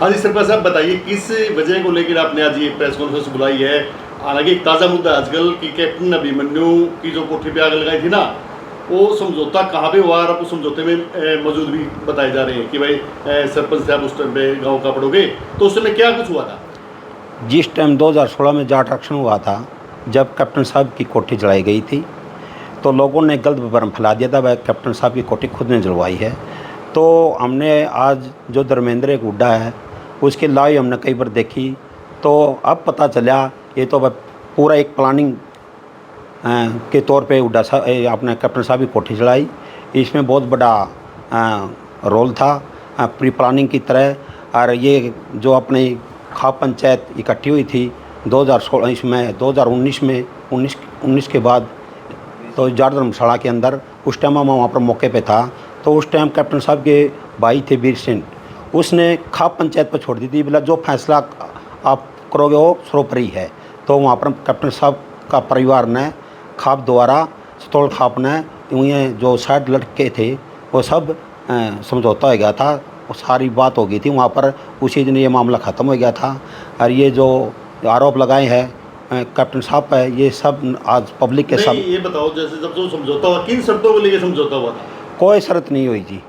हाँ जी सरपंच साहब, बताइए किस वजह को लेकर आपने आज ये प्रेस कॉन्फ्रेंस बुलाई है। हालांकि एक ताज़ा मुद्दा आजकल की कैप्टन अभिमन्यु की जो कोठी पे आग लगाई थी ना, वो समझौता कहाँ पे हुआ और आप उस समझौते में मौजूद भी बताए जा रहे हैं कि भाई सरपंच साहब उस टाइम पे गाँव का पड़ोगे, तो उस समय क्या कुछ हुआ था? जिस टाइम 2016 में जाट आरक्षण हुआ था, जब कैप्टन साहब की कोठी जलाई गई थी, तो लोगों ने गलत भ्रम फैला दिया था वह कैप्टन साहब की कोठी खुद ने जलवाई है। तो हमने आज जो धर्मेंद्र एक हुड्डा है, उसकी लाइव हमने कई बार देखी, तो अब पता चला ये तो पूरा एक प्लानिंग के तौर पे हुड्डा साहब अपने कैप्टन साहब की कोठी जलाई। इसमें बहुत बड़ा रोल था प्री प्लानिंग की तरह। और ये जो अपनी खाप पंचायत इकट्ठी हुई थी 2016 में 2019 में 19 के बाद, तो जाट धर्मशाला के अंदर उस टाइम मैं वहाँ पर मौके पे था। तो उस टाइम कैप्टन साहब के भाई थे वीर सिंह, उसने खाप पंचायत पर छोड़ दी थी, बोला जो फैसला आप करोगे वो सर्वोपरि है। तो वहाँ पर कैप्टन साहब का परिवार ने खाप द्वारा सतोल खाप ने ये जो 60 लड़के थे वो सब समझौता हो गया था, वो सारी बात हो गई थी वहाँ पर। उसी दिन ये मामला ख़त्म हो गया था। और ये जो आरोप लगाए हैं कैप्टन साहब पे, ये सब आज पब्लिक के सब। ये बताओ, जैसे जब जो समझौता हुआ, किन शर्तों को लेकर समझौता हुआ था? कोई शर्त नहीं हुई जी,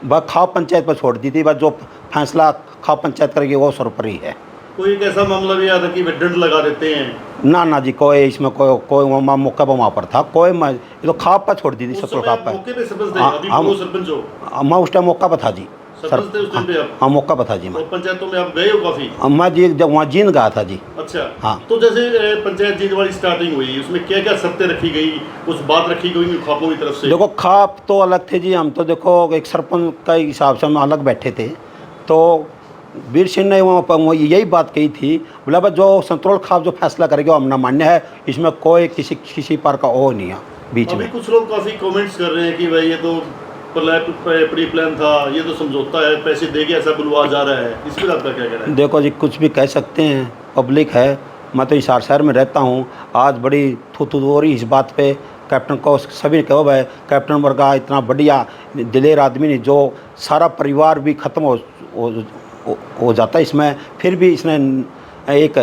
बस खाप पंचायत पर छोड़ दी थी, बस जो फैसला खाप पंचायत करेगी वो सर्वोपरि है। कोई एक ऐसा मामला भी आया था कि वे दंड लगा देते हैं? ना जी, कोई इसमें कोई मौका पर वहाँ पर था, कोई ये तो खाप पर छोड़ दी थी, सत्तर खाप पर। मौके पे सरपंच थे? अभी वो सरपंच हो? मैं उस टाइम मौका पर था जी, सरपंच थे उस टाइम पे आप? हाँ मौका पर था जी। मैं पंचायतों में आप गए हो काफी? मैं जी जब वहाँ जींद गया था जी। अच्छा हाँ। तो जैसे पंचायत जींद वाली स्टार्टिंग हुई, उसमें क्या क्या शर्तें रखी गई, कुछ बात रखी गई खापों की तरफ से? देखो खाप तो अलग थे जी, हम तो देखो एक सरपंच का हिसाब से हम अलग बैठे थे। तो वीर सिंह ने वहाँ पर यही बात कही थी, बोला बस जो संतोल खाप जो फैसला करेगा हमने मान्य है, इसमें कोई किसी पर का ओ नहीं है बीच में। अभी कुछ लोग काफ़ी कमेंट्स कर रहे हैं कि भाई ये तो प्री प्लान था, ये तो समझौता है, पैसे दे के ऐसा बुलवा जा रहा है, इस पर आपका क्या कहना है? देखो जी, कुछ भी कह सकते हैं, पब्लिक है। मैं तो हिसार शहर में रहता हूँ, आज बड़ी थू हो रही इस बात पे। कैप्टन को सभी ने कहा भाई कैप्टन वर्गा इतना बढ़िया दिलेर आदमी ने, जो सारा परिवार भी ख़त्म हो जाता है इसमें, फिर भी इसने एक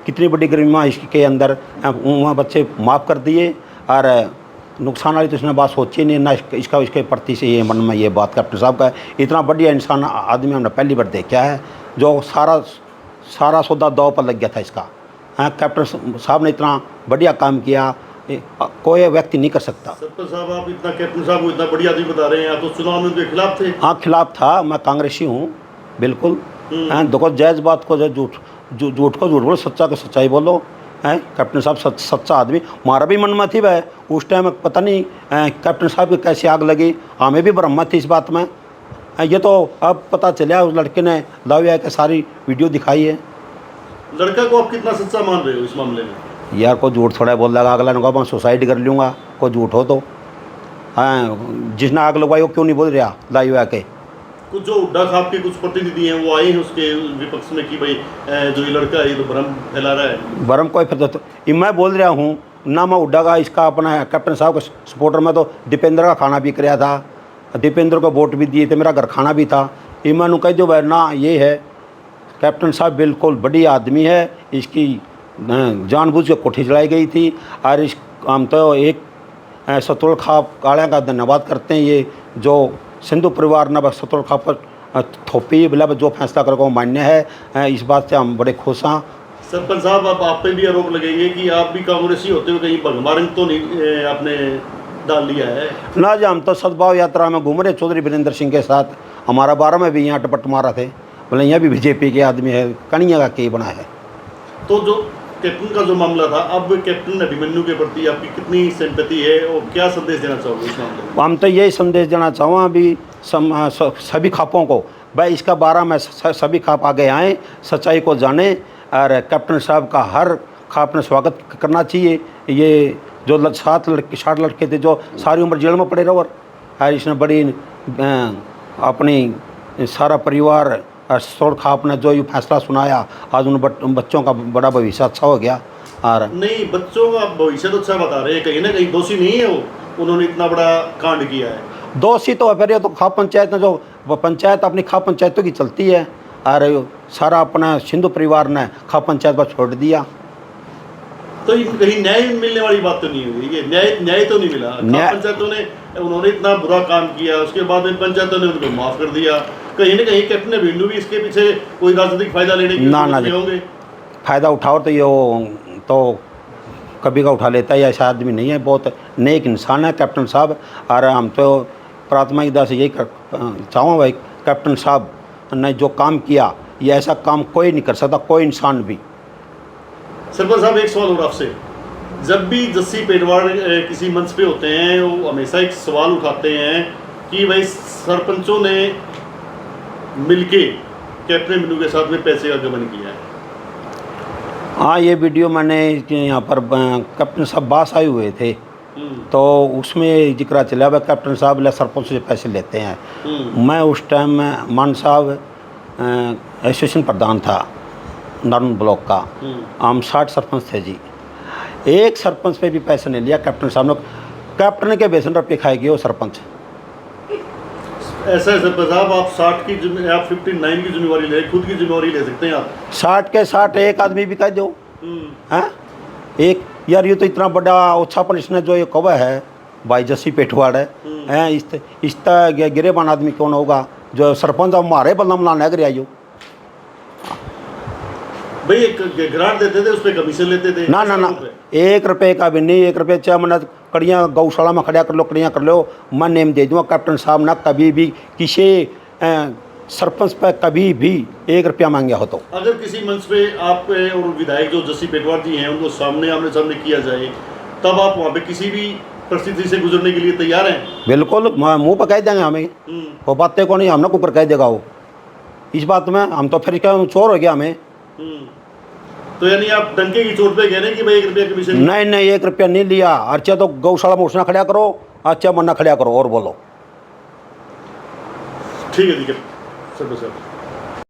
कितनी बड़ी गरिमा इसके अंदर वहाँ बच्चे माफ़ कर दिए। और नुकसान वाली तो इसने बात सोची नहीं ना, इसके प्रति से ये मन में ये बात कैप्टन साहब का, इतना बढ़िया इंसान आदमी हमने पहली बार देखा है, जो सारा सौदा दाव पर लग गया था इसका। हाँ, कैप्टन साहब ने इतना बढ़िया काम किया, कोई व्यक्ति नहीं कर सकता। सरपंच साहब, आप इतना कैप्टन साहब को इतना बढ़िया आदमी बता रहे हैं, आप तो चुनाव में उनके खिलाफ थे? हाँ खिलाफ था, मैं कांग्रेसी हूँ बिल्कुल। देखो जायज़ बात को झूठ को झूठ बोलो, सच्चा को सच्चाई बोलो। हैं कैप्टन साहब सच्चा आदमी, हमारा भी मन में थी वह उस टाइम, पता नहीं कैप्टन साहब की कैसी आग लगी, हमें भी भ्रम थी इस बात में। ये तो अब पता चला, उस लड़के ने लाविया के सारी वीडियो दिखाई है। लड़का को आप कितना सच्चा मान रहे हो इस मामले में? यार को झूठ थोड़ा बोल लगा, अगला ने कहा मैं सुसाइड कर लूँगा, को झूठ हो तो। हाँ, जिसने आग लगवाई वो क्यों नहीं बोल रहा लाविया के? कुछ जो हुड्डा खाप के कुछ प्रतिनिधि हैं वो आए हैं उसके विपक्ष में कि भाई जो ये लड़का है ये तो भ्रम फैला रहा है। भ्रम कोई फिर तो मैं बोल रहा हूँ ना, मैं हुड्डा का इसका अपना कैप्टन साहब का सपोर्टर, में तो दीपेंद्र का खाना भी कराया था, दीपेंद्र को वोट भी दिए थे, मेरा घर खाना भी था। इमानू कह दो भाई ना, ये है कैप्टन साहब बिल्कुल बढ़िया आदमी है, इसकी जानबूझ के कोठी जलाई गई थी। और इस हम तो एक सतोल खाप कालिया का धन्यवाद करते हैं, ये जो सिंधु परिवार ने बस सतोल खाप पर थोपी, बोला जो फैसला करेगा वो मान्य है। इस बात से हम बड़े खुश हैं। सरपंच साहब, अब आप पे भी आरोप लगेंगे कि आप भी कांग्रेसी होते हुए कहीं भगमारंग तो नहीं आपने डाल लिया है? ना जी, हम तो सद्भाव यात्रा में घूम रहे चौधरी वीरेंद्र सिंह के साथ, हमारा 12 में भी यहाँ टपट मारा थे, बोले यहाँ भी बीजेपी के आदमी है, कनिया का के बना है। तो जो कैप्टन का जो मामला था, अब कैप्टन अभिमन्यु के प्रति आपकी कितनी सिंपैथी है और क्या संदेश देना चाहोगे इस मामले में? हम तो यही संदेश देना चाहूँ अभी सभी खापों को, भाई इसका 12 में सभी खाप आगे आएँ, सच्चाई को जाने, और कैप्टन साहब का हर खाप ने स्वागत करना चाहिए। ये जो 60 लड़के थे जो सारी उम्र जेल में पड़े रहो, और इसने बड़ी अपनी सारा परिवार सतोल खाप ने जो ये फैसला सुनाया, आज उन बच्चों का बड़ा भविष्य अच्छा हो गया। और नहीं, बच्चों का भविष्य तो अच्छा बता रहे हैं, कहीं ना कहीं दोषी नहीं है वो, उन्होंने इतना बड़ा कांड किया है। दोषी तो फिर ये तो खाप पंचायत ने, जो पंचायत अपनी खाप पंचायतों की चलती है, और सारा अपना सिंधु परिवार ने खा पंचायत पर छोड़ दिया। तो ये कहीं न्याय मिलने वाली बात तो नहीं हुई, ये न्याय तो नहीं मिला। पंचायतों ने उन्होंने इतना बुरा काम किया, उसके बाद में पंचायतों ने उनको माफ कर दिया। कहीं ना कहीं कैप्टन अभिमन्यु भी इसके पीछे कोई राजनीतिक फायदा लेने की ना होंगे। फ़ायदा उठाओ तो ये तो कभी का उठा लेता है, ऐसा आदमी नहीं है, बहुत नेक इंसान है कैप्टन साहब। और हम तो प्राथमिकता से यही चाहूँ भाई, कैप्टन साहब ने जो काम किया ये ऐसा काम कोई नहीं कर सकता, कोई इंसान भी। सरपंच साहब एक सवाल और आपसे, जब भी जस्सी पेटवाड़ किसी मंच पे होते हैं वो हमेशा एक सवाल उठाते हैं कि भाई सरपंचों ने मिलके कैप्टन अभिमन्यु के साथ में पैसे का गबन किया है। हाँ, ये वीडियो मैंने यहाँ पर कैप्टन साहब बास आए हुए थे तो उसमें जिक्र चला भाई कैप्टन साहब सरपंच से पैसे लेते हैं। मैं उस टाइम में मान साहब एसोसिएशन प्रधान था नारून ब्लॉक का, हम 60 सरपंच थे जी। एक सरपंच पे भी पैसे नहीं लिया कैप्टन साहब ने, कैप्टन के बेसन रुपये खाए गए वो सरपंच। ऐसा है सरपंच साहब, आप 60 की आप 59 की जिम्मेवारी ले, खुद की जिम्मेवारी ले सकते हैं आप। 60 के 60 एक आदमी भी कह दो हैं एक, यार ये तो इतना बड़ा ओछापन इसने जो ये कवा है भाई जस्सी पेटवाड़ है, इस गिरेबान आदमी कौन होगा जो सरपंच अब मारे बदनाम लाने गिर आइयो भाई। एक ग्रांट देते थे, उस पर कमीशन लेते थे। ना 1 रुपये का भी नहीं, 1 रुपये 6 मिनट कड़ियाँ गौशाला में खड़ा कर लो, कड़ियाँ कर लो, मैं नेम दे दूँगा। कैप्टन साहब ना कभी भी किसी सरपंच पर कभी भी 1 रुपया मांगा हो तो। अगर किसी मंच पे आप और विधायक जो जस्सी पेटवाड़ जी हैं उनको आमने सामने किया जाए, तब आप वहाँ पे किसी भी परिस्थिति से गुजरने के लिए तैयार हैं? बिल्कुल, मुँह पर कह देंगे हमें, वो बातें को नहीं, हमने ऊपर कह देगा वो इस बात में। हम तो फिर क्या चोर हो गया हमें। तो यानी आप डंके की चोट पे कह रहे हैं कि भाई 1 रुपया कमीशन? नहीं 1 रुपया नहीं लिया। अच्छा तो गौशाला में उठना खड़ा करो, अच्छा मरना खड़ा करो और बोलो। ठीक है सरपंच साहब।